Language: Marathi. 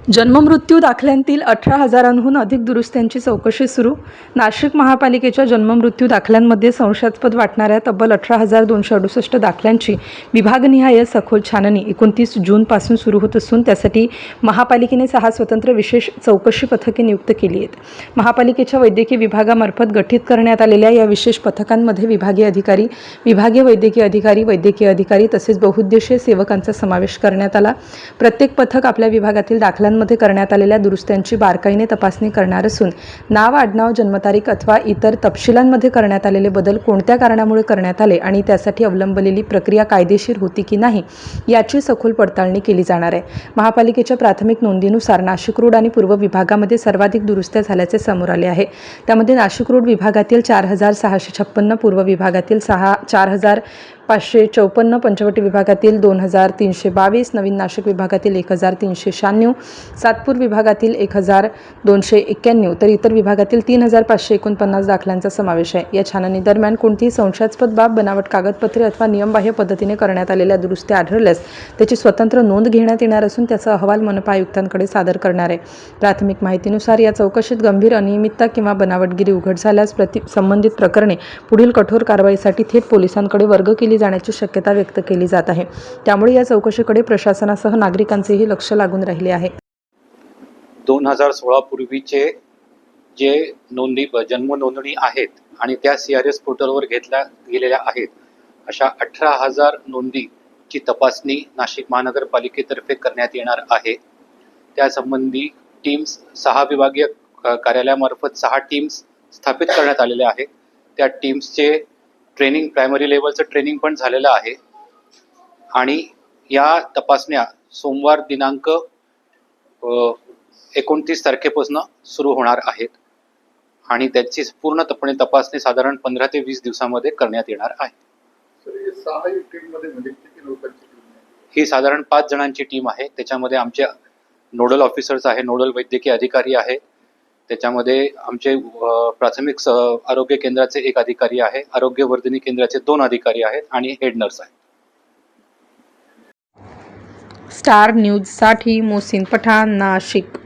जन्ममृत्यू दाखल्यांतील 18,000हून अधिक दुरुस्त्यांची चौकशी सुरू. नाशिक महापालिकेच्या जन्ममृत्यू दाखल्यांमध्ये संशयास्पद वाटणाऱ्या तब्बल 18,268 दाखल्यांची विभागनिहाय सखोल छाननी 29 जूनपासून सुरू होत असून त्यासाठी महापालिकेने 6 स्वतंत्र विशेष चौकशी पथके नियुक्त केली आहेत. महापालिकेच्या वैद्यकीय विभागामार्फत गठीत करण्यात आलेल्या या विशेष पथकांमध्ये विभागीय अधिकारी, विभागीय वैद्यकीय अधिकारी तसेच बहुउद्देशीय सेवकांचा समावेश करण्यात आला. प्रत्येक पथक आपल्या विभागातील दाखल्यांमध्ये करण्यात आलेल्या दुरुस्त्यांची बारकाईने तपासणी करणार असून नाव, आडनाव, जन्मतारीख अथवा इतर तपशिलांमध्ये करण्यात आलेले बदल कोणत्या कारणामुळे करण्यात आले आणि त्यासाठी अवलंबलेली प्रक्रिया कायदेशीर होती की नाही याची सखोल पडताळणी केली जाणार आहे. महापालिकेच्या प्राथमिक नोंदीनुसार नाशिक रोड आणि पूर्व विभागामध्ये सर्वाधिक दुरुस्त्या झाल्याचे समोर आले आहे. त्यामध्ये नाशिक रोड विभागातील 4,656, पूर्व विभागातील 4,554, पंचवटी विभागातील 2,322, नवीन नाशिक विभागातील 1,396, सातपूर विभागातील 1,291 तर इतर विभागातील 3,549 दाखल्यांचा समावेश आहे. या छाननी दरम्यान कोणतीही संशयास्पद बाब, बनावट कागदपत्रे अथवा नियमबाह्य पद्धतीने करण्यात आलेल्या दुरुस्त्या आढळल्यास त्याची स्वतंत्र नोंद घेण्यात येणार असून त्याचा अहवाल मनपा आयुक्तांकडे सादर करणार आहे. प्राथमिक माहितीनुसार या चौकशीत गंभीर अनियमितता किंवा बनावटगिरी उघड झाल्यास संबंधित प्रकरणे पुढील कठोर कारवाईसाठी थेट पोलिसांकडे वर्ग केली जाण्याची शक्यता व्यक्त केली जात आहे. त्यामुळे या चौकशीकडे प्रशासनासह नागरिकांचेही लक्ष लागून राहिले आहे. 2016 पूर्वीचे जे जन्म नोंदणी आहेत आणि त्या CRS पोर्टलवर घेतल्या गेलेल्या आहेत अशा 18,000 नोंदीची तपासणी नाशिक महानगरपालिकेतर्फे करण्यात येणार आहे. त्यासंबंधी टीम्स 6 विभागीय कार्यालयामार्फत 6 टीम्स स्थापित करण्यात आलेल्या आहेत. त्या टीम्सचे ट्रेनिंग, प्रायमरी लेवलचं ट्रेनिंग पण झालेलं आहे आणि या तपासण्या सोमवार दिनांक 29 तारखेपासून सुरू होणार आहेत आणि त्याची पूर्णपणे तपासणी साधारण 15 ते 20 दिवसामध्ये करण्यात येणार आहे. ही साधारण 5 जणांची टीम आहे. त्याच्यामध्ये आमचे नोडल ऑफिसर्स आहे, नोडल वैद्यकीय अधिकारी आहे, त्याच्यामध्ये आमचे प्राथमिक आरोग्य केंद्राचे 1 अधिकारी आहे, आरोग्य वर्धिनी केंद्राचे 2 अधिकारी आहेत आणि हेड नर्स आहे. स्टार न्यूजसाठी मोहसिन पठाण, नाशिक.